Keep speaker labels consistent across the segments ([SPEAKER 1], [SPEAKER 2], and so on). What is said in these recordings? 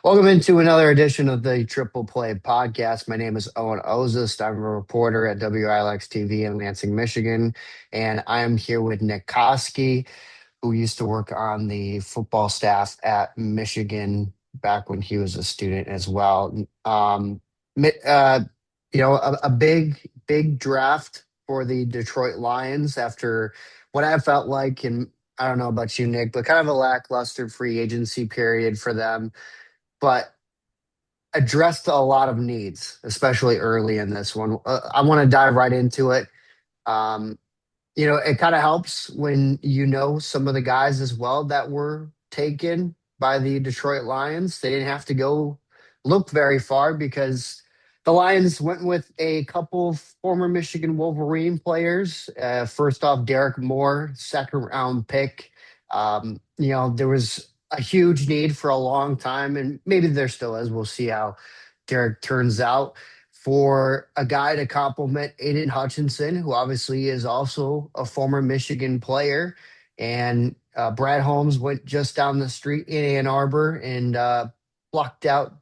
[SPEAKER 1] Welcome into another edition of the Triple Play Podcast. My name is Owen Oszust. I'm a reporter at WILX TV in Lansing, Michigan, and I am here with Nick Koski, who used to work on the football staff at Michigan back when he was a student as well. Mi- uh, a big draft for the Detroit Lions after what I felt like, and I don't know about you, Nick, but kind of a lackluster free agency period for them, but addressed a lot of needs, especially early in this one. I want to dive right into it. Um, it kind of helps when you know some of the guys as well that were taken by the Detroit Lions. They didn't have to go look very far because the Lions went with a couple of former Michigan Wolverine players. First off, Derek Moore, second round pick. There was a huge need for a long time, and maybe there still is. We'll see how Derek turns out for a guy to complement Aiden Hutchinson, who obviously is also a former Michigan player. And Brad Holmes went just down the street in Ann Arbor and plucked out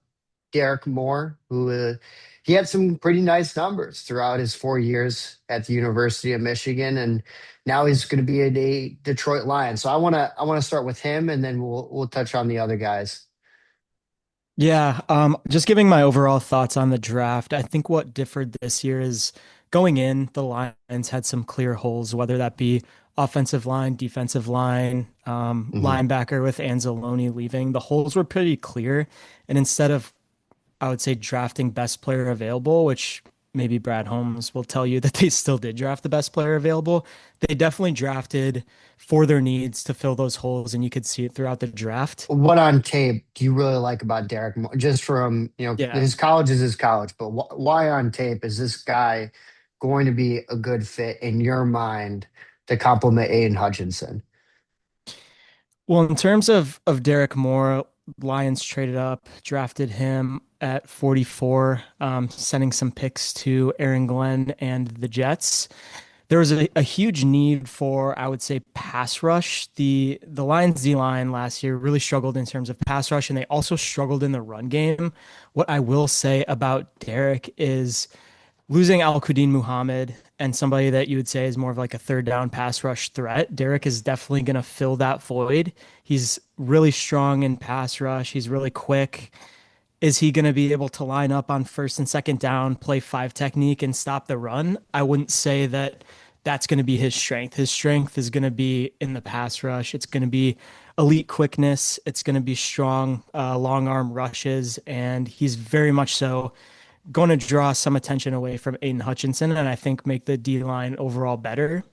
[SPEAKER 1] Derek Moore, who he had some pretty nice numbers throughout his 4 years at the University of Michigan, and now he's going to be a Detroit Lion. So I want to start with him, and then we'll touch on the other guys.
[SPEAKER 2] Yeah, just giving my overall thoughts on the draft. I think what differed this year is going in, the Lions had some clear holes, whether that be offensive line, defensive line,
[SPEAKER 1] Mhm.
[SPEAKER 2] linebacker with Anzalone leaving. The holes were pretty clear. And instead of, I would say, drafting best player available, which maybe Brad Holmes will tell you that they still did draft the best player available, they definitely drafted for their needs to fill those holes, and you could see it throughout the draft.
[SPEAKER 1] What on tape do you really like about Derek Moore? Just from,
[SPEAKER 2] Yeah.
[SPEAKER 1] his college is his college, but why on tape is this guy going to be a good fit in your mind to complement Aiden Hutchinson?
[SPEAKER 2] Well, in terms of Derek Moore, Lions traded up, drafted him at 44, sending some picks to Aaron Glenn and the Jets. There was a huge need for, I would say, pass rush. The Lions D line last year really struggled in terms of pass rush, and they also struggled in the run game. What I will say about Derek is losing Al Qudin Muhammad and somebody that you would say is more of like a third down pass rush threat, Derek is definitely going to fill that void. He's really strong in pass rush. He's really quick. Is he going to be able to line up on first and second down, play five technique, and stop the run? I wouldn't say that that's going to be his strength. His strength is going to be in the pass rush. It's going to be elite quickness. It's going to be strong, long arm rushes. And he's very much so going to draw some attention away from Aiden Hutchinson and I think make the D line overall better.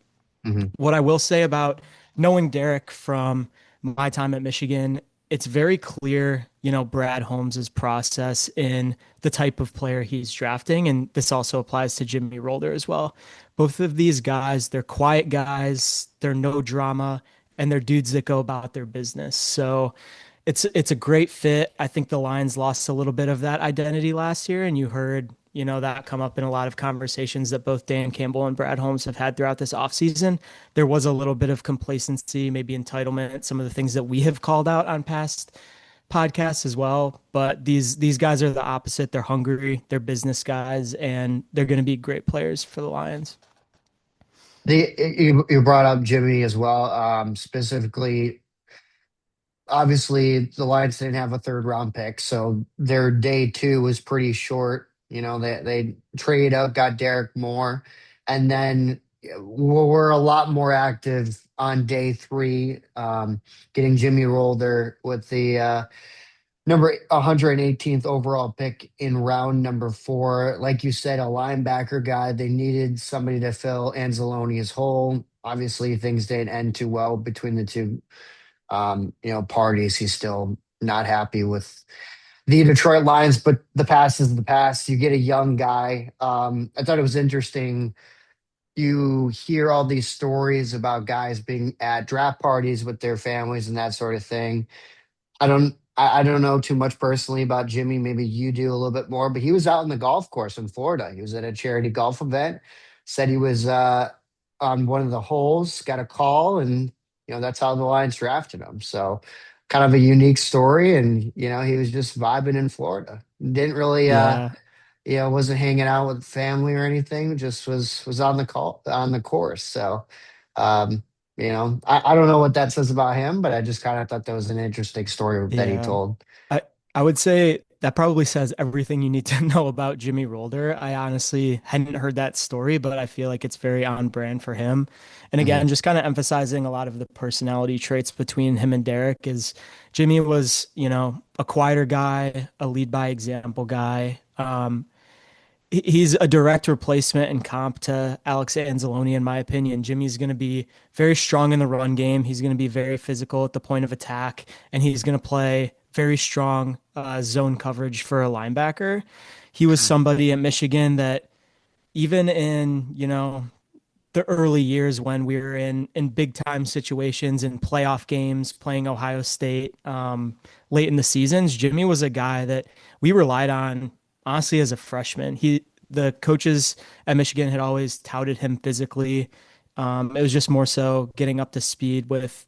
[SPEAKER 1] Mhm.
[SPEAKER 2] What I will say about knowing Derek from my time at Michigan, it's very clear, Brad Holmes's process in the type of player he's drafting. And this also applies to Jimmy Rolder as well. Both of these guys, they're quiet guys, they're no drama, and they're dudes that go about their business. So it's a great fit. I think the Lions lost a little bit of that identity last year, and you heard, that come up in a lot of conversations that both Dan Campbell and Brad Holmes have had throughout this offseason. There was a little bit of complacency, maybe entitlement, some of the things that we have called out on past podcasts as well. But these guys are the opposite. They're hungry, they're business guys, and they're going to be great players for the Lions.
[SPEAKER 1] You brought up Jimmy as well, specifically. Obviously, the Lions didn't have a third round pick, so their day two was pretty short. They trade up, got Derek Moore, and then we're a lot more active on day three, getting Jimmy Rolder with the number 118th overall pick in round number four. Like you said, a linebacker guy. They needed somebody to fill Anzalone's hole. Obviously, things didn't end too well between the two parties. He's still not happy with the Detroit Lions, but the past is the past. You get a young guy. I thought it was interesting. You hear all these stories about guys being at draft parties with their families and that sort of thing. I don't know too much personally about Jimmy. Maybe you do a little bit more, but he was out on the golf course in Florida. He was at a charity golf event. Said he was on one of the holes, got a call, and that's how the Lions drafted him. So kind of a unique story. And, he was just vibing in Florida. Didn't really,
[SPEAKER 2] Yeah.
[SPEAKER 1] wasn't hanging out with family or anything, just was on the course. So, um, I don't know what that says about him, but I just kind of thought that was an interesting story that he
[SPEAKER 2] Yeah.
[SPEAKER 1] told.
[SPEAKER 2] I I would say that probably says everything you need to know about Jimmy Rolder. I honestly hadn't heard that story, but I feel like it's very on brand for him. And
[SPEAKER 1] Hmm.
[SPEAKER 2] again, just kind of emphasizing a lot of the personality traits between him and Derek is Jimmy was, a quieter guy, a lead by example guy. He's a direct replacement and comp to Alex Anzalone, in my opinion. Jimmy's going to be very strong in the run game. He's going to be very physical at the point of attack, and he's going to play very strong zone coverage for a linebacker. He was somebody at Michigan that even in, the early years when we were in big time situations in playoff games, playing Ohio State late in the seasons, Jimmy was a guy that we relied on honestly as a freshman. The coaches at Michigan had always touted him physically. It was just more so getting up to speed with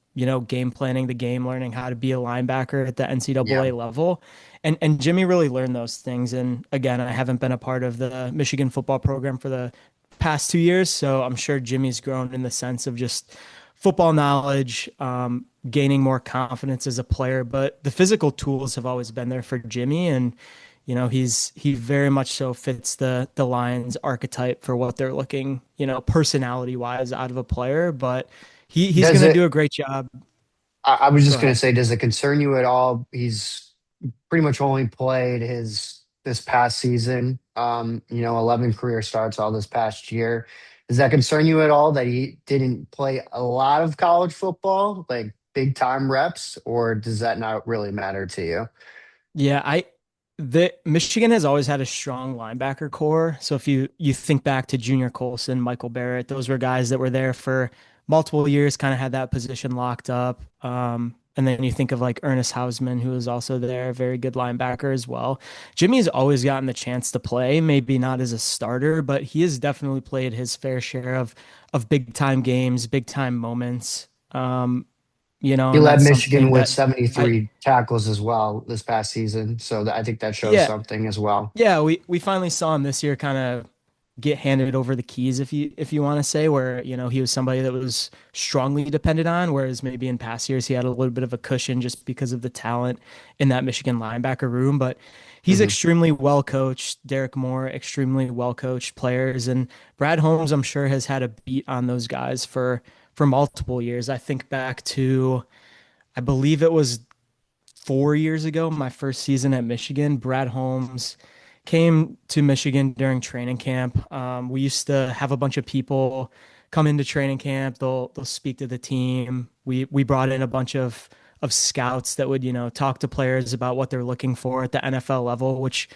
[SPEAKER 2] game planning the game, learning how to be a linebacker at the
[SPEAKER 1] Yeah.
[SPEAKER 2] NCAA level. And Jimmy really learned those things. And again, I haven't been a part of the Michigan football program for the past 2 years. So I'm sure Jimmy's grown in the sense of just football knowledge, gaining more confidence as a player. But the physical tools have always been there for Jimmy, and he very much so fits the Lions archetype for what they're looking, personality wise out of a player. But he's
[SPEAKER 1] Does
[SPEAKER 2] going to do
[SPEAKER 1] it?
[SPEAKER 2] a great job.
[SPEAKER 1] I was
[SPEAKER 2] Go
[SPEAKER 1] just going to
[SPEAKER 2] ahead.
[SPEAKER 1] say, does it concern you at all? He's pretty much only played his this past season. 11 career starts all this past year. Does that concern you at all that he didn't play a lot of college football, like big time reps, or does that not really matter to you?
[SPEAKER 2] Yeah, the Michigan has always had a strong linebacker core. So if you think back to Junior Colson, Michael Barrett, those were guys that were there for multiple years, kind of had that position locked up. And then you think of like Ernest Hausman, who was also there, very good linebacker as well. Jimmy's always gotten the chance to play, maybe not as a starter, but he has definitely played his fair share of big time games, big time moments.
[SPEAKER 1] He
[SPEAKER 2] And
[SPEAKER 1] led
[SPEAKER 2] that's
[SPEAKER 1] Michigan
[SPEAKER 2] something
[SPEAKER 1] with
[SPEAKER 2] that I
[SPEAKER 1] 73 tackles as well this past season. So I think that shows
[SPEAKER 2] yeah,
[SPEAKER 1] something as well.
[SPEAKER 2] yeah, we finally saw him this year kind of get handed over the keys if you want to say where, he was somebody that was strongly depended on, whereas maybe in past years he had a little bit of a cushion just because of the talent in that Michigan linebacker room. But he's
[SPEAKER 1] Hmm.
[SPEAKER 2] extremely well coached. Derek Moore, extremely well coached players. And Brad Holmes, I'm sure, has had a beat on those guys for multiple years. I think back to I believe it was 4 years ago, my first season at Michigan, Brad Holmes came to Michigan during training camp. We used to have a bunch of people come into training camp. They'll speak to the team. We brought in a bunch of scouts that would talk to players about what they're looking for at the NFL level, which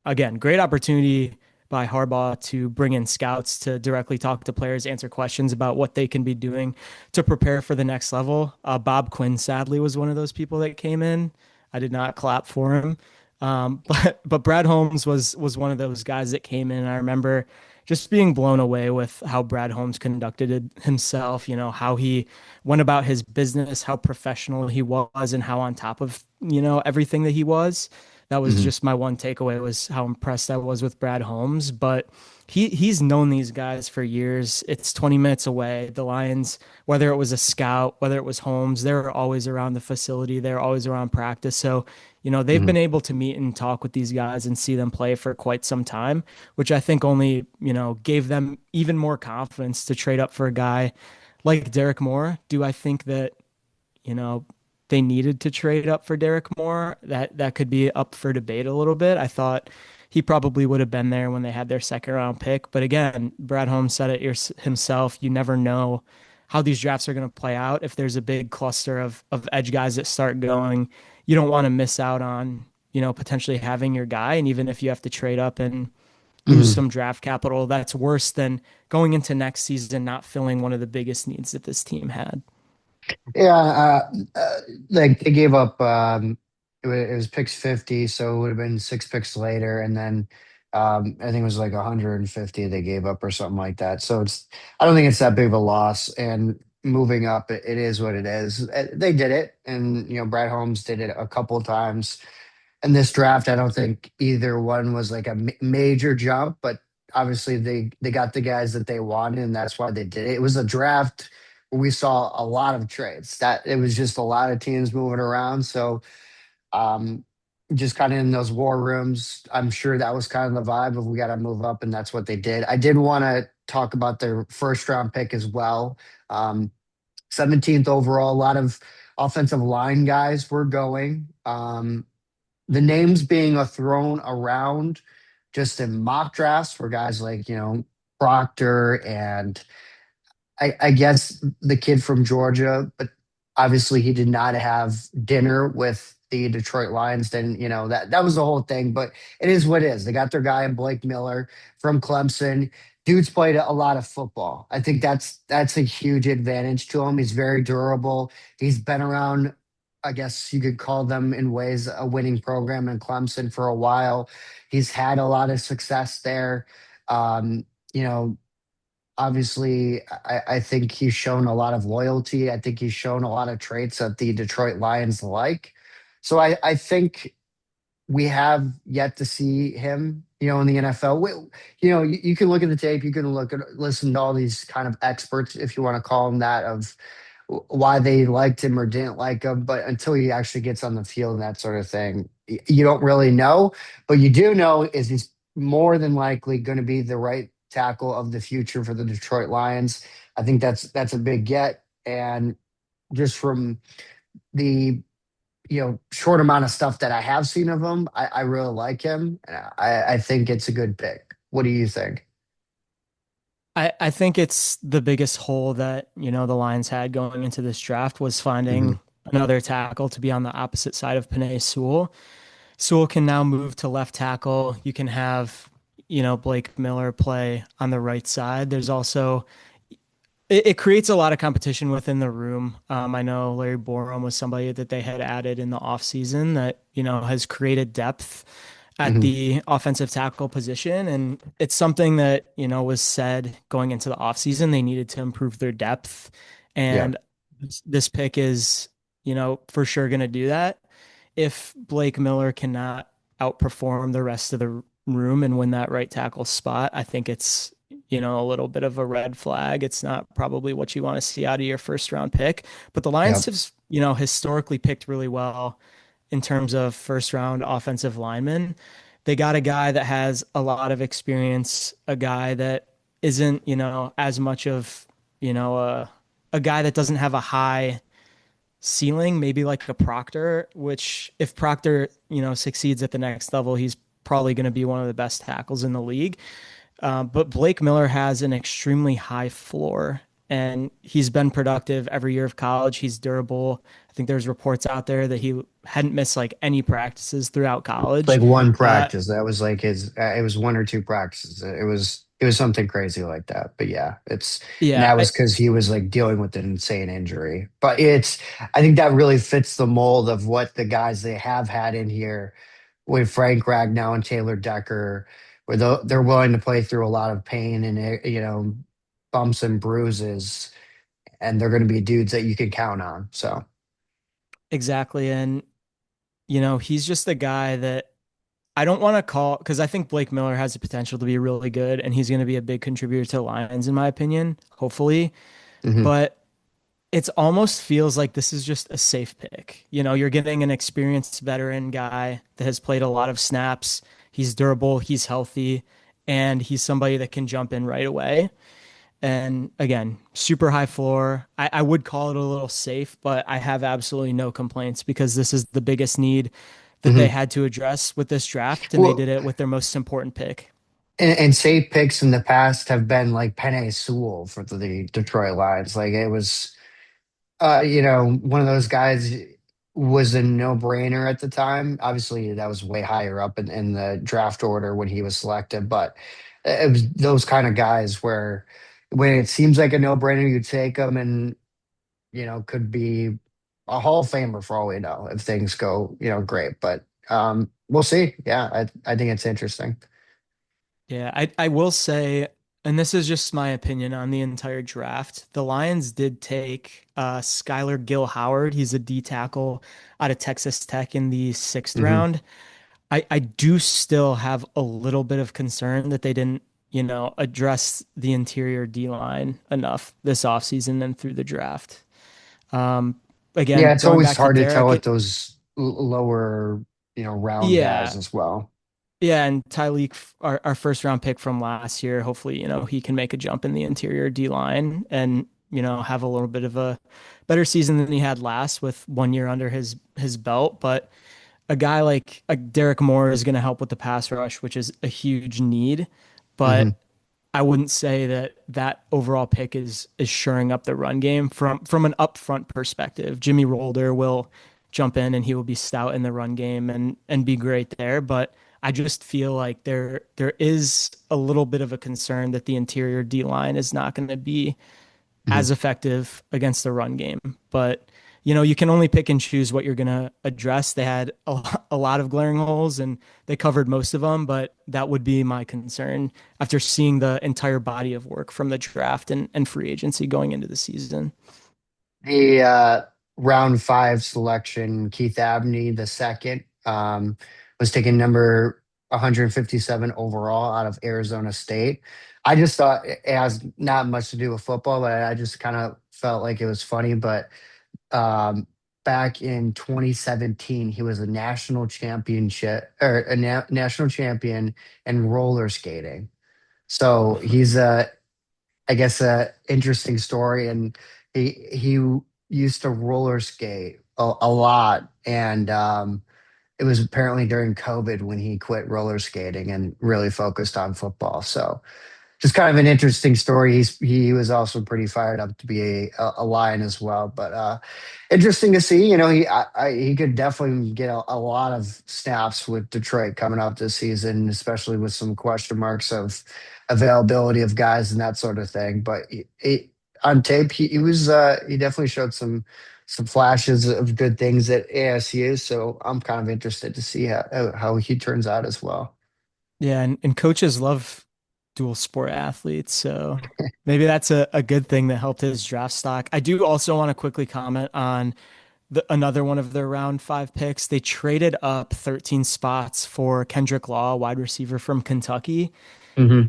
[SPEAKER 2] again, great opportunity by Harbaugh to bring in scouts to directly talk to players, answer questions about what they can be doing to prepare for the next level. Bob Quinn, sadly, was one of those people that came in. I did not clap for him, but Brad Holmes was one of those guys that came in. I remember just being blown away with how Brad Holmes conducted himself. How he went about his business, how professional he was, and how on top of everything that he was. That was
[SPEAKER 1] Hmm.
[SPEAKER 2] just my one takeaway was how impressed I was with Brad Holmes. But he's known these guys for years. It's 20 minutes away. The Lions, whether it was a scout, whether it was Holmes, they were always around the facility. They're always around practice. So, they've
[SPEAKER 1] Hmm.
[SPEAKER 2] been able to meet and talk with these guys and see them play for quite some time, which I think only, gave them even more confidence to trade up for a guy like Derek Moore. Do I think that you know, they needed to trade up for Derek Moore? That could be up for debate a little bit. I thought he probably would have been there when they had their second round pick. But again, Brad Holmes said it himself. You never know how these drafts are going to play out. If there's a big cluster of edge guys that start going, you don't want to miss out on, potentially having your guy. And even if you have to trade up and lose
[SPEAKER 1] Hmm.
[SPEAKER 2] some draft capital, that's worse than going into next season not filling one of the biggest needs that this team had.
[SPEAKER 1] Yeah, like they gave up. It was picks 50, so it would have been six picks later, and then I think it was like 150 they gave up or something like that. So I don't think it's that big of a loss. And moving up, it is what it is. They did it, and Brad Holmes did it a couple times in this draft. I don't think either one was like a major jump, but obviously they got the guys that they wanted, and that's why they did it. It was a draft where we saw a lot of trades. That it was just a lot of teams moving around. So um, just kind of in those war rooms, I'm sure that was kind of the vibe of we got to move up, and that's what they did. I did want to talk about their first round pick as well. 17th overall, a lot of offensive line guys were going. The names being thrown around just in mock drafts for guys like, Proctor and I guess the kid from Georgia, but obviously he did not have dinner with the Detroit Lions. Then that was the whole thing. But it is what it is. They got their guy in Blake Miller from Clemson. Dude's played a lot of football. I think that's a huge advantage to him. He's very durable. He's been around. I guess you could call them in ways a winning program in Clemson for a while. He's had a lot of success there. You know, Obviously, I think he's shown a lot of loyalty. I think he's shown a lot of traits that the Detroit Lions like. So I think we have yet to see him, in the NFL. You can look at the tape, you can listen to all these kind of experts, if you want to call them that, of why they liked him or didn't like him. But until he actually gets on the field and that sort of thing, you don't really know. But you do know is he's more than likely going to be the right tackle of the future for the Detroit Lions. I think that's a big get. And just from the short amount of stuff that I have seen of him, I really like him. And I think it's a good pick. What do you think?
[SPEAKER 2] I think it's the biggest hole that, the Lions had going into this draft was
[SPEAKER 1] Hmm.
[SPEAKER 2] finding another tackle to be on the opposite side of Penei Sewell. Sewell can now move to left tackle. You can have, Blake Miller play on the right side. There's also it creates a lot of competition within the room. I know Larry Borom was somebody that they had added in the offseason that, has created depth at
[SPEAKER 1] Hmm.
[SPEAKER 2] the offensive tackle position. And it's something that, was said going into the offseason. They needed to improve their depth.
[SPEAKER 1] Yeah.
[SPEAKER 2] And this pick is, for sure going to do that. If Blake Miller cannot outperform the rest of the room and win that right tackle spot, I think it's, a little bit of a red flag. It's not probably what you want to see out of your first round pick. But the
[SPEAKER 1] Yeah.
[SPEAKER 2] Lions have, historically picked really well in terms of first round offensive linemen. They got a guy that has a lot of experience, a guy that isn't, as much of, a guy that doesn't have a high ceiling, maybe like a Proctor, which if Proctor, succeeds at the next level, he's probably going to be one of the best tackles in the league. But Blake Miller has an extremely high floor and he's been productive every year of college. He's durable. I think there's reports out there that he hadn't missed like any practices throughout college.
[SPEAKER 1] Like one
[SPEAKER 2] Uh,
[SPEAKER 1] practice. That was like his. It was one or two practices. It was something crazy like that. But yeah, and
[SPEAKER 2] yeah,
[SPEAKER 1] that was because he was like dealing with an insane injury. But I think that really fits the mold of what the guys they have had in here with Frank Ragnow and Taylor Decker, where they're willing to play through a lot of pain and bumps and bruises, and they're going to be dudes that you can count on. So.
[SPEAKER 2] exactly. And, he's just the guy that I don't want to call because I think Blake Miller has the potential to be really good and he's going to be a big contributor to the Lions, in my opinion, hopefully.
[SPEAKER 1] Mhm.
[SPEAKER 2] But it's almost feels like this is just a safe pick. You're getting an experienced veteran guy that has played a lot of snaps. He's durable, he's healthy, and he's somebody that can jump in right away. And again, super high floor. I would call it a little safe, but I have absolutely no complaints because this is the biggest need that they
[SPEAKER 1] Mhm.
[SPEAKER 2] had to address with this draft, and they
[SPEAKER 1] Well,
[SPEAKER 2] did it with their most important pick.
[SPEAKER 1] and safe picks in the past have been like Penei Sewell for the Detroit Lions. Like it was, one of those guys was a no-brainer at the time. Obviously, that was way higher up in the draft order when he was selected, but it was those kind of guys where when it seems like a no-brainer, you take them and, could be a Hall of Famer for all we know if things go, great. But we'll see. Yeah, I think it's interesting.
[SPEAKER 2] Yeah, I will say. and this is just my opinion on the entire draft. The Lions did take Skylar Gill Howard. He's a D tackle out of Texas Tech in the sixth
[SPEAKER 1] Hmm.
[SPEAKER 2] round. I do still have a little bit of concern that they didn't, address the interior D line enough this offseason and through the draft. Um,
[SPEAKER 1] Yeah,
[SPEAKER 2] Again,
[SPEAKER 1] it's
[SPEAKER 2] going
[SPEAKER 1] always
[SPEAKER 2] back to
[SPEAKER 1] hard to tell
[SPEAKER 2] Derek,
[SPEAKER 1] with those lower, round guys
[SPEAKER 2] yeah,
[SPEAKER 1] as well.
[SPEAKER 2] yeah, and Tyleek, our first round pick from last year, hopefully, he can make a jump in the interior D line and, have a little bit of a better season than he had last with 1 year under his belt. But a guy like Derek Moore is going to help with the pass rush, which is a huge need.
[SPEAKER 1] Hmm.
[SPEAKER 2] But I wouldn't say that that overall pick is shoring up the run game from an upfront perspective. Jimmy Rolder will jump in and he will be stout in the run game and be great there, but I just feel like there is a little bit of a concern that the interior D line is not going to be
[SPEAKER 1] Hmm.
[SPEAKER 2] as effective against the run game. But you can only pick and choose what you're going to address. They had a lot of glaring holes and they covered most of them, but that would be my concern after seeing the entire body of work from the draft and free agency going into the season.
[SPEAKER 1] The round five selection, Keith Abney, the second, was taken number 157 overall out of Arizona State. I just thought it has not much to do with football, but I just kind of felt like it was funny. But um, back in 2017, he was a national championship or national champion in roller skating. So he's a I guess a interesting story. And he used to roller skate a lot, and it was apparently during COVID when he quit roller skating and really focused on football. So just kind of an interesting story. He was also pretty fired up to be a Lion as well. But interesting to see. He could definitely get a lot of snaps with Detroit coming up this season, especially with some question marks of availability of guys and that sort of thing. But on tape, he definitely showed some flashes of good things at ASU. So I'm kind of interested to see how he turns out as well.
[SPEAKER 2] Yeah, and coaches love dual sport athletes, so maybe that's a good thing that helped his draft stock. I do also want to quickly comment on another one of their round five picks. They traded up 13 spots for Kendrick Law, wide receiver from Kentucky.
[SPEAKER 1] Hmm.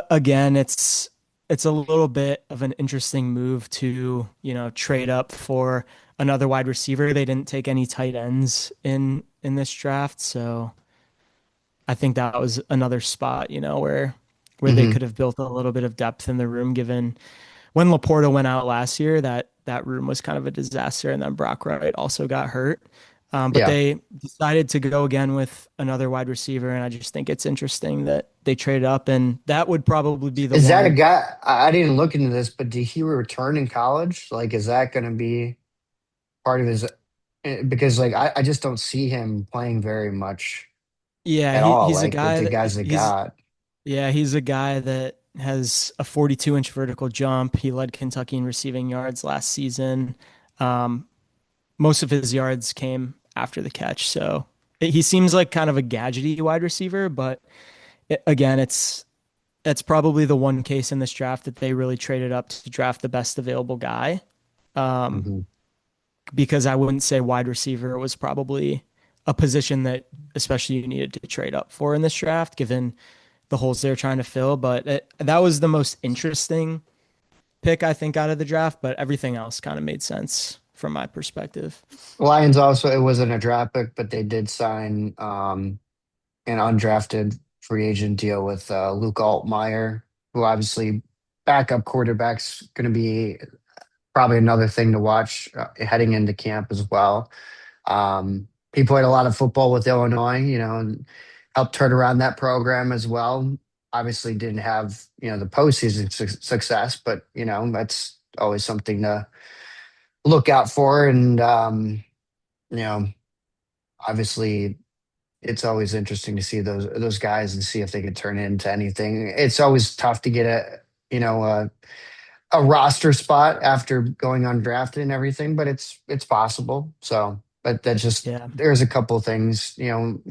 [SPEAKER 2] Again, it's a little bit of an interesting move to, trade up for another wide receiver. They didn't take any tight ends in this draft, so I think that was another spot, where they
[SPEAKER 1] Hmm.
[SPEAKER 2] could have built a little bit of depth in the room given when Laporta went out last year, that room was kind of a disaster, and then Brock Wright also got hurt. But
[SPEAKER 1] Yeah.
[SPEAKER 2] they decided to go again with another wide receiver, and I just think it's interesting that they traded up, and that would probably be the
[SPEAKER 1] Is that a
[SPEAKER 2] one.
[SPEAKER 1] guy? I didn't look into this, but did he return in college? Like, is that going to be part of his? Because like I just don't see him playing very much
[SPEAKER 2] Yeah,
[SPEAKER 1] at all.
[SPEAKER 2] he's a
[SPEAKER 1] Like with
[SPEAKER 2] guy
[SPEAKER 1] the
[SPEAKER 2] that
[SPEAKER 1] guys that got.
[SPEAKER 2] he's a guy that has a 42-inch vertical jump. He led Kentucky in receiving yards last season. Um, Most of his yards came after the catch, so he seems like kind of a gadgety wide receiver, but again, it's probably the one case in this draft that they really traded up to draft the best available guy. Um,
[SPEAKER 1] Hmm.
[SPEAKER 2] because I wouldn't say wide receiver was probably a position that especially you needed to trade up for in this draft, given the holes they're trying to fill. But that was the most interesting pick, I think, out of the draft, but everything else kind of made sense from my perspective.
[SPEAKER 1] Lions also, it wasn't a draft pick, but they did sign an undrafted free agent deal with Luke Altmaier, who obviously backup quarterback's going to be probably another thing to watch heading into camp as well. He played a lot of football with Illinois, and helped turn around that program as well. Obviously, didn't have the postseason success, but that's always something to look out for. And you know, obviously, it's always interesting to see those guys and see if they can turn it into anything. It's always tough to get you know a roster spot after going undrafted and everything, but it's possible. So, but that's just
[SPEAKER 2] Yeah.
[SPEAKER 1] there's a couple of things,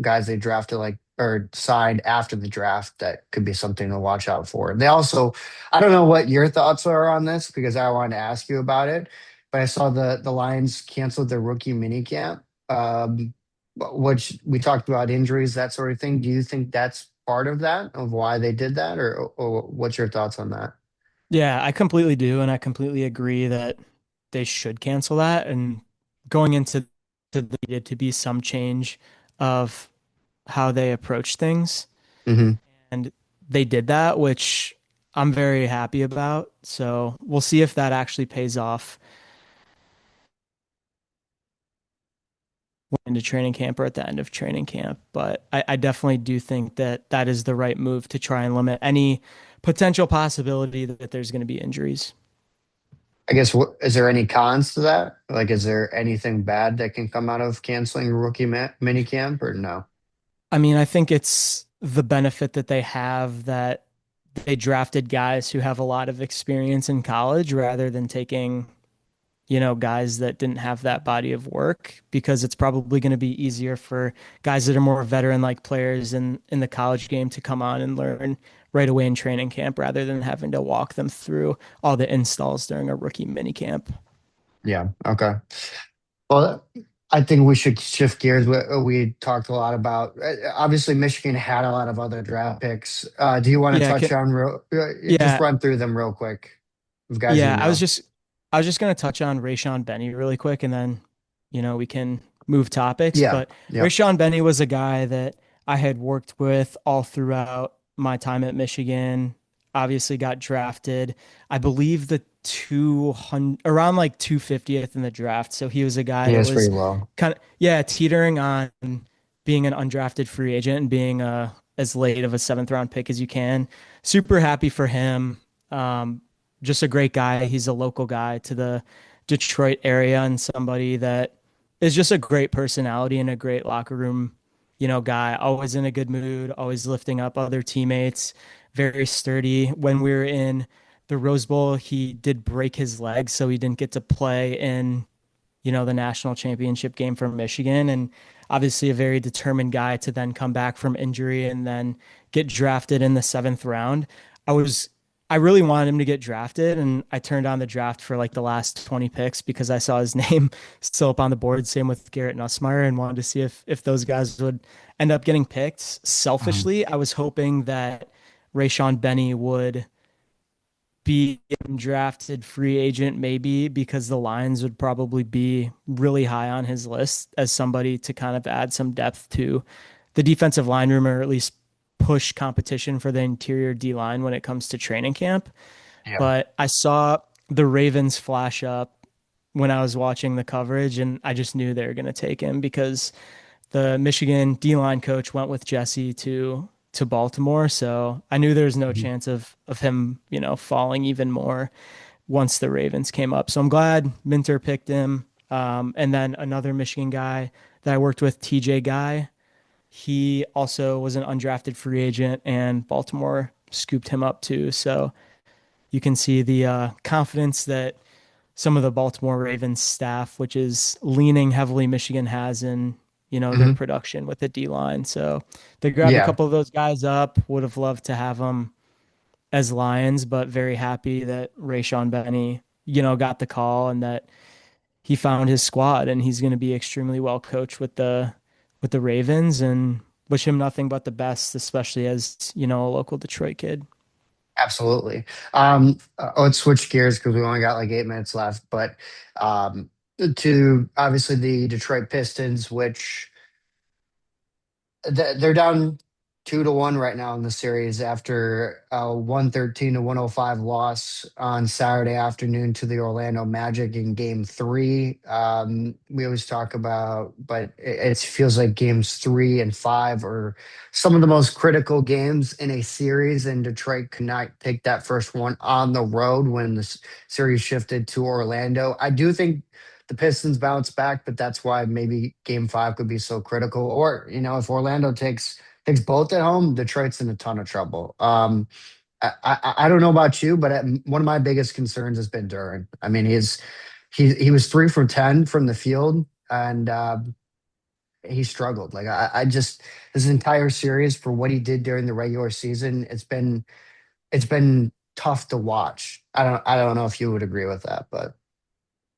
[SPEAKER 1] guys they drafted like or side after the draft that could be something to watch out for. They also, I don't know what your thoughts are on this because I wanted to ask you about it, but I saw the Lions canceled their rookie minicamp, which we talked about injuries, that sort of thing. Do you think that's part of that, of why they did that, or what's your thoughts on that?
[SPEAKER 2] Yeah, I completely do, and I completely agree that they should cancel that. And going into needed to be some change of how they approach things,
[SPEAKER 1] Hmm.
[SPEAKER 2] and they did that, which I'm very happy about. So we'll see if that actually pays off into training camp or at the end of training camp. But I definitely do think that that is the right move to try and limit any potential possibility that there's going to be injuries.
[SPEAKER 1] I guess, is there any cons to that? Like, is there anything bad that can come out of canceling rookie minicamp, or no?
[SPEAKER 2] I mean, I think it's the benefit that they have that they drafted guys who have a lot of experience in college rather than taking, guys that didn't have that body of work because it's probably going to be easier for guys that are more veteran like players in the college game to come on and learn right away in training camp rather than having to walk them through all the installs during a rookie mini camp.
[SPEAKER 1] Yeah. Okay. Well, I think we should shift gears. We talked a lot about, obviously Michigan had a lot of other draft picks. Do you want to
[SPEAKER 2] Yeah,
[SPEAKER 1] touch on just
[SPEAKER 2] yeah,
[SPEAKER 1] run through them real quick of guys you
[SPEAKER 2] Yeah,
[SPEAKER 1] know?
[SPEAKER 2] I was just gonna touch on Rayshon Benny really quick, and then we can move topics.
[SPEAKER 1] Yeah.
[SPEAKER 2] But
[SPEAKER 1] Yep.
[SPEAKER 2] Rayshon Benny was a guy that I had worked with all throughout my time at Michigan. Obviously, got drafted. I believe the 200 around like 250th in the draft. So he was a guy
[SPEAKER 1] He
[SPEAKER 2] that
[SPEAKER 1] is
[SPEAKER 2] was
[SPEAKER 1] pretty low.
[SPEAKER 2] kind of teetering on being an undrafted free agent and being as late of a seventh round pick as you can. Super happy for him. Um, just a great guy. He's a local guy to the Detroit area and somebody that is just a great personality and a great locker room, guy. Always in a good mood, always lifting up other teammates, very sturdy. When we were in the Rose Bowl, he did break his leg, so he didn't get to play in, the national championship game for Michigan. And obviously a very determined guy to then come back from injury and then get drafted in the seventh round. I was I really wanted him to get drafted, and I turned on the draft for like the last 20 picks because I saw his name still up on the board. Same with Garrett Nussmeier, and wanted to see if those guys would end up getting picked.
[SPEAKER 1] Mhm.
[SPEAKER 2] Selfishly, I was hoping that Rayshon Benny would be a drafted free agent, maybe because the Lions would probably be really high on his list as somebody to kind of add some depth to the defensive line room, or at least push competition for the interior D line when it comes to training camp.
[SPEAKER 1] Yeah.
[SPEAKER 2] But I saw the Ravens flash up when I was watching the coverage, and I just knew they were going to take him because the Michigan D line coach went with Jesse to Baltimore. So I knew there was no
[SPEAKER 1] Mhm.
[SPEAKER 2] chance of him, falling even more once the Ravens came up. So I'm glad Minter picked him. And then another Michigan guy that I worked with, TJ Guy, he also was an undrafted free agent, and Baltimore scooped him up too. So you can see the confidence that some of the Baltimore Ravens staff, which is leaning heavily Michigan, has in their
[SPEAKER 1] Mhm.
[SPEAKER 2] production with the D line. So they grabbed a
[SPEAKER 1] Yeah.
[SPEAKER 2] couple of those guys up. Would have loved to have them as Lions, but very happy that Rayshon Benny got the call and that he found his squad, and he's going to be extremely well coached with the Ravens, and wish him nothing but the best, especially as a local Detroit kid.
[SPEAKER 1] Absolutely. Let's switch gears because we only got like 8 minutes left. But um, to obviously the Detroit Pistons, which they're down 2-1 right now in the series after a 113 to 105 loss on Saturday afternoon to the Orlando Magic in game three. We always talk about, but it feels like games 3 and 5 are some of the most critical games in a series, and Detroit could not take that first one on the road when the series shifted to Orlando. I do think the Pistons bounce back, but that's why maybe game 5 could be so critical. Or, if Orlando takes both at home, Detroit's in a ton of trouble. I don't know about you, but one of my biggest concerns has been Duran. I mean, he was 3 for 10 from the field, and he struggled. Like I just this entire series for what he did during the regular season, it's been tough to watch. I don't know if you would agree with that, but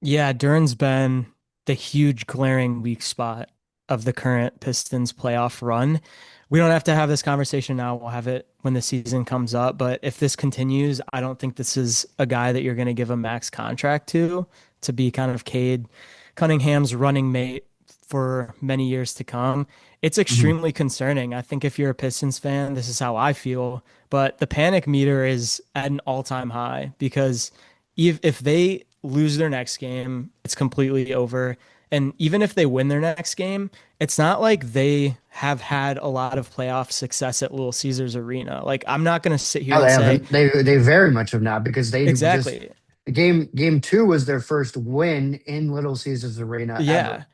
[SPEAKER 2] Yeah, Duren's been the huge glaring weak spot of the current Pistons playoff run. We don't have to have this conversation now. We'll have it when the season comes up. But if this continues, I don't think this is a guy that you're going to give a max contract to be kind of Cade Cunningham's running mate for many years to come. It's
[SPEAKER 1] Mhm.
[SPEAKER 2] extremely concerning. I think if you're a Pistons fan, this is how I feel. But the panic meter is at an all-time high because if they lose their next game, it's completely over. And even if they win their next game, it's not like they have had a lot of playoff success at Little Caesars Arena. Like, I'm not going to sit here
[SPEAKER 1] No,
[SPEAKER 2] and
[SPEAKER 1] they
[SPEAKER 2] say,
[SPEAKER 1] haven't. They very much have not because they just
[SPEAKER 2] exactly.
[SPEAKER 1] the game two was their first win in Little Caesars Arena ever.
[SPEAKER 2] Yeah.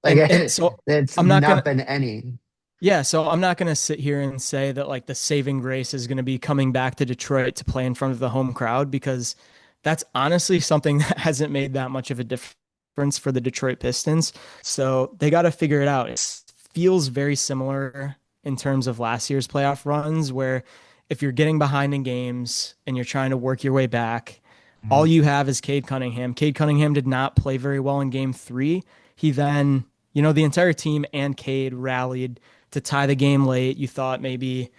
[SPEAKER 1] Like
[SPEAKER 2] And so
[SPEAKER 1] it's
[SPEAKER 2] I'm not
[SPEAKER 1] not
[SPEAKER 2] gonna
[SPEAKER 1] been any.
[SPEAKER 2] yeah, so I'm not gonna sit here and say that like the saving grace is gonna be coming back to Detroit to play in front of the home crowd because that's honestly something that hasn't made that much of a difference for the Detroit Pistons. So they got to figure it out. It feels very similar in terms of last year's playoff runs, where if you're getting behind in games and you're trying to work your way back, all
[SPEAKER 1] Mhm.
[SPEAKER 2] you have is Cade Cunningham. Cade Cunningham did not play very well in game three. He then, the entire team and Cade rallied to tie the game late. You thought maybe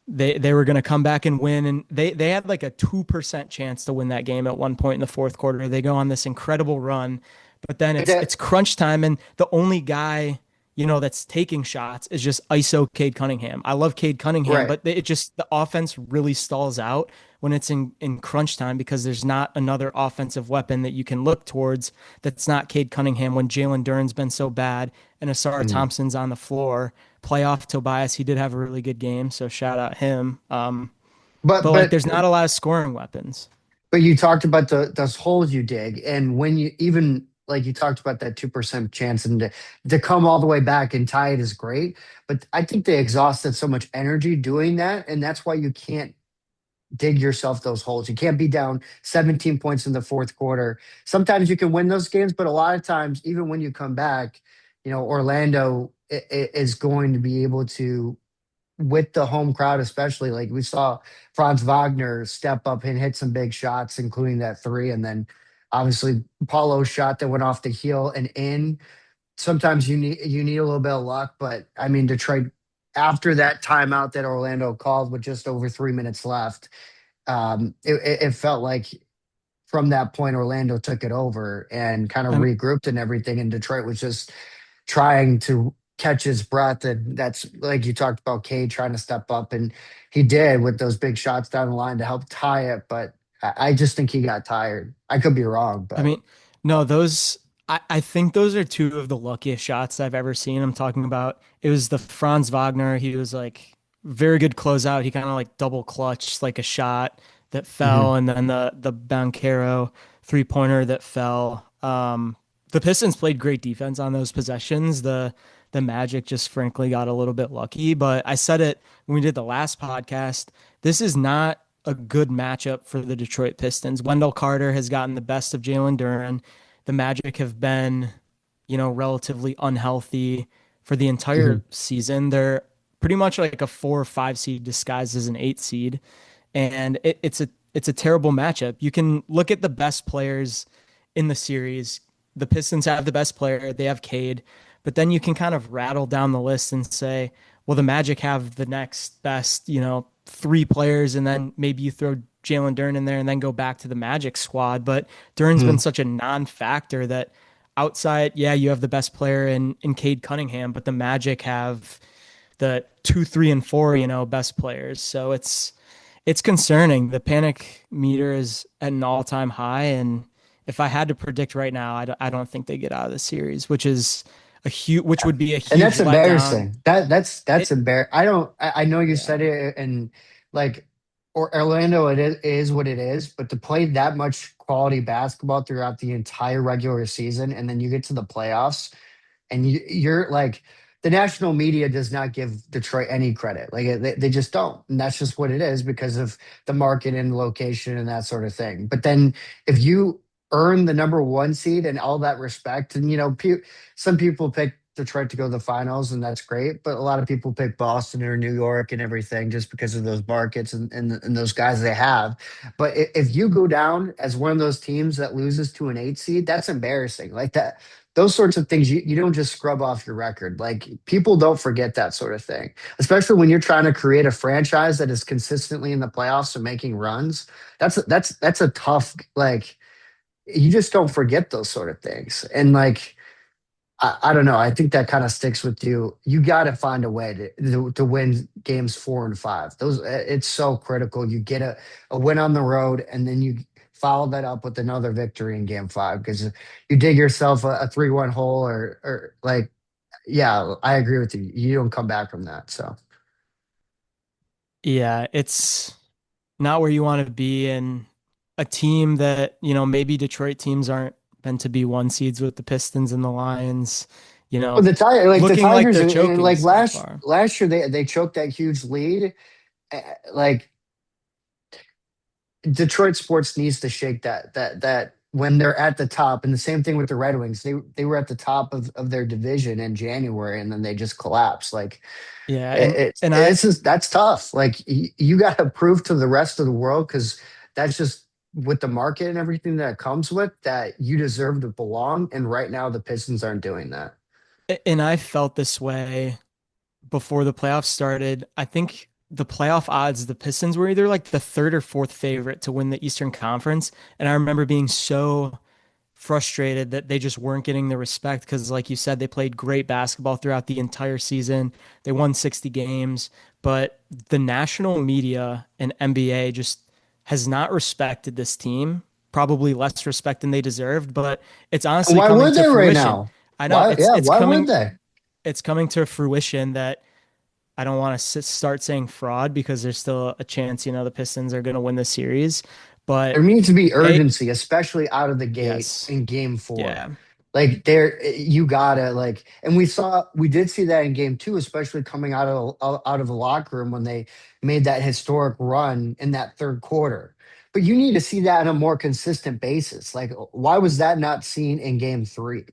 [SPEAKER 2] they were going to come back and win, and they had like a 2% chance to win that game at one point in the fourth quarter. They go on this incredible run, but then
[SPEAKER 1] But
[SPEAKER 2] it's crunch time, and the only guy that's taking shots is just ISO Cade Cunningham. I love Cade Cunningham,
[SPEAKER 1] right.
[SPEAKER 2] but it just the offense really stalls out when it's in crunch time because there's not another offensive weapon that you can look towards that's not Cade Cunningham when Jalen Duren's been so bad and Asar
[SPEAKER 1] Mhm.
[SPEAKER 2] Thompson's on the floor. Playoff Tobias, he did have a really good game, so shout out him.
[SPEAKER 1] But
[SPEAKER 2] But like,
[SPEAKER 1] but
[SPEAKER 2] there's not a lot of scoring weapons.
[SPEAKER 1] but you talked about those holes you dig, and when you even like you talked about that 2% chance, and to come all the way back and tie it is great. But I think they exhausted so much energy doing that, and that's why you can't dig yourself those holes. You can't be down 17 points in the fourth quarter. Sometimes you can win those games, but a lot of times, even when you come back, Orlando is going to be able to, with the home crowd, especially like we saw Franz Wagner step up and hit some big shots, including that three. And then obviously Paulo's shot that went off the heel and in. Sometimes you need a little bit of luck, but I mean Detroit after that timeout that Orlando called with just over 3 minutes left, it felt like from that point Orlando took it over and kind of
[SPEAKER 2] I,
[SPEAKER 1] regrouped and everything, and Detroit was just trying to catch his breath, and that's like you talked about Cade trying to step up, and he did with those big shots down the line to help tie it, but I just think he got tired. I could be wrong,
[SPEAKER 2] I
[SPEAKER 1] but
[SPEAKER 2] mean, no, I think those are two of the luckiest shots I've ever seen. I'm talking about it was the Franz Wagner. He was like very good closeout. He kind of like double clutched like a shot that
[SPEAKER 1] Mhm.
[SPEAKER 2] fell, and then the Banchero 3-pointer that fell. The Pistons played great defense on those possessions. The Magic just frankly got a little bit lucky. But I said it when we did the last podcast. This is not a good matchup for the Detroit Pistons. Wendell Carter has gotten the best of Jalen Duren. The Magic have been, relatively unhealthy for the entire
[SPEAKER 1] Mhm.
[SPEAKER 2] season. They're pretty much like a 4 or 5 seed disguised as an 8 seed, and it's a terrible matchup. You can look at the best players in the series. The Pistons have the best player. They have Cade, but then you can kind of rattle down the list and say, well, the Magic have the next best, three players, and then maybe you throw Jalen Duren in there and then go back to the Magic squad. But Duren's been
[SPEAKER 1] Mhm.
[SPEAKER 2] such a non-factor that outside, yeah, you have the best player in Cade Cunningham, but the Magic have the 2, 3, and 4, best players. So it's concerning. The panic meter is at an all-time high, and if I had to predict right now, I don't think they get out of the series, which would be a
[SPEAKER 1] And
[SPEAKER 2] huge
[SPEAKER 1] that's
[SPEAKER 2] letdown.
[SPEAKER 1] embarrassing. That's
[SPEAKER 2] It,
[SPEAKER 1] embarrassing. I know you
[SPEAKER 2] yeah.
[SPEAKER 1] said it, and like or Orlando, it is what it is. But to play that much quality basketball throughout the entire regular season, and then you get to the playoffs, and you're like the national media does not give Detroit any credit. Like they just don't, and that's just what it is because of the market and location and that sort of thing. But then if you earn the number one seed and all that respect, and some people pick Detroit to go to the finals, and that's great. But a lot of people pick Boston or New York and everything just because of those markets and those guys they have. But if you go down as one of those teams that loses to an 8 seed, that's embarrassing. Like that, those sorts of things you don't just scrub off your record. Like people don't forget that sort of thing, especially when you're trying to create a franchise that is consistently in the playoffs and making runs. That's a tough like you just don't forget those sort of things. And like I don't know. I think that kind of sticks with you. You got to find a way to win games 4 and 5. Those it's so critical. You get a win on the road, and then you follow that up with another victory in game 5 because you dig yourself a 3-1 hole or like yeah, I agree with you. You don't come back from that. So
[SPEAKER 2] Yeah, it's not where you want to be, and a team that, maybe Detroit teams aren't meant to be one seeds with the Pistons and the Lions,
[SPEAKER 1] but the
[SPEAKER 2] looking like
[SPEAKER 1] Tigers
[SPEAKER 2] they're
[SPEAKER 1] and
[SPEAKER 2] choking
[SPEAKER 1] like
[SPEAKER 2] so far.
[SPEAKER 1] last year they choked that huge lead. Like Detroit sports needs to shake that when they're at the top, and the same thing with the Red Wings. They were at the top of their division in January, and then they just collapsed. Like
[SPEAKER 2] Yeah, and I
[SPEAKER 1] it's just that's tough. Like you got to prove to the rest of the world because that's just with the market and everything that comes with that you deserve to belong. And right now, the Pistons aren't doing that.
[SPEAKER 2] and I felt this way before the playoffs started. I think the playoff odds, the Pistons were either like the third or fourth favorite to win the Eastern Conference, and I remember being so frustrated that they just weren't getting the respect because, like you said, they played great basketball throughout the entire season. They won 60 games, but the national media and NBA just has not respected this team, probably less respect than they deserved, but it's
[SPEAKER 1] And
[SPEAKER 2] honestly
[SPEAKER 1] why
[SPEAKER 2] coming
[SPEAKER 1] would
[SPEAKER 2] to
[SPEAKER 1] they right
[SPEAKER 2] fruition.
[SPEAKER 1] now?
[SPEAKER 2] I know
[SPEAKER 1] Why?
[SPEAKER 2] it's
[SPEAKER 1] Yeah,
[SPEAKER 2] it's
[SPEAKER 1] why would
[SPEAKER 2] coming
[SPEAKER 1] they?
[SPEAKER 2] it's coming to fruition that I don't want to start saying fraud because there's still a chance, the Pistons are going to win the series,
[SPEAKER 1] There
[SPEAKER 2] but
[SPEAKER 1] needs to be
[SPEAKER 2] they
[SPEAKER 1] urgency, especially out of the gate
[SPEAKER 2] yes.
[SPEAKER 1] in game 4.
[SPEAKER 2] Yeah.
[SPEAKER 1] Like there, you gotta like, and we did see that in game 2, especially coming out of the locker room when they made that historic run in that third quarter. But you need to see that on a more consistent basis. Like, why was that not seen in game 3?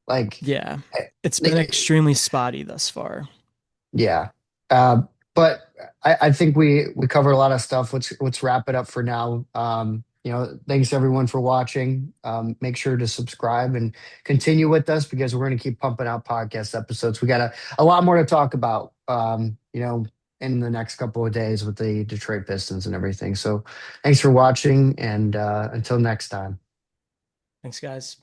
[SPEAKER 1] Like,
[SPEAKER 2] Yeah,
[SPEAKER 1] eh,
[SPEAKER 2] it's been
[SPEAKER 1] eh,
[SPEAKER 2] extremely spotty thus far.
[SPEAKER 1] yeah. Uh, but I think we covered a lot of stuff. Let's wrap it up for now. Thanks everyone for watching. Make sure to subscribe and continue with us because we're going to keep pumping out podcast episodes. We got a lot more to talk about. In the next couple of days with the Detroit Pistons and everything. So thanks for watching, and until next time.
[SPEAKER 2] Thanks, guys.